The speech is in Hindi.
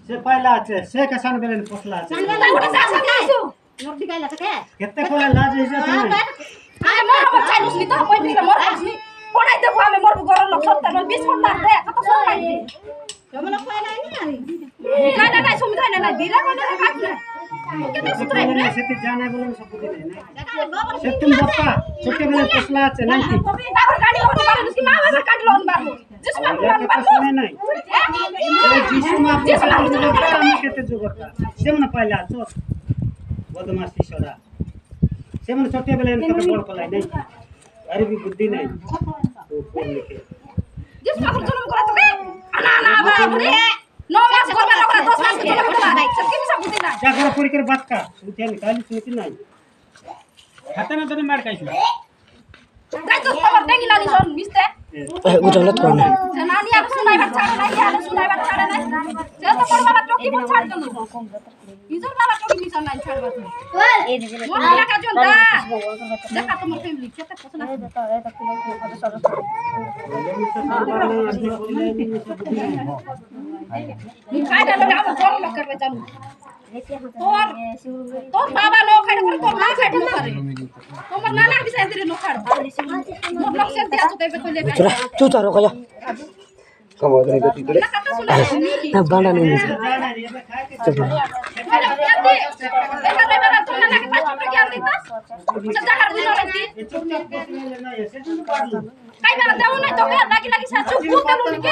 से पहिला छे से के सान बेले पोसला छे सान बेले उठे सा सा आइसु मोर दिगाइला त के केते कोला लाज इज्जत नै आ मोर हमर चाइनुस नि त पइ दिन मोर आछि पढाइ त भामे मोर गरल न सत्ता न 20 घण्टा दे कत सो पाइले जमला पहिला नि आइ गाना नै सुमिधा नै दिरा गने बात नै केते सुत्रै रे सेति जाने बोलन सब दिले नै सेतिम बप्पा छोटे बेले पोसला छे नै तापर गाडी होने बारे उसकी मां वाला काट लोन बार जिसमा लोन बार नै जिसमा काम केते जोगता सेमन पहिला छ बदमाशी छोरा सेमन छोटे बेले कते बड़ पलाई नै अरे भी बुद्धि नै तो कोन लिखे जिसमा जन्म करा त आना आना बाबरे 9 मास करबा रखा 10 मास के करबा नै सब के सब बुद्धि नै जा घर पड़ी कर बात का सुते निकाली सुनती नै खाता ना तने मार काइस काय तो खबर देगी लानी जोन मिस्ते उजलत कोन जनानी अब सुनाई बात छाड़े नहीं यार सुनाई बात छाड़े नहीं जे तो पर बाबा टोकी बोल छाड़ दन इधर बाबा टोकी नहीं चलना छाड़ बात में मोर लगा जोन दा देखा तो मोर फैमिली केते पसंद है देता है त किलो सर काय डालो हम जोर लग करबे जानू तोर बाबा नो खाड़ कर तोर मां खाड़ करे तोमर नाना भी साइड रे नो खाड़ मोर लोग से दिया तो देबे को लेबे तू तारो कया कम हो गई गति तोरे ना बांडा नहीं चल देखा रे मेरा तुम नाना के पास चुप ज्ञान देता चल जा कर दिनो रहती काई मेरा देऊ नहीं तो लागी लागी सा चुप बोल देनु के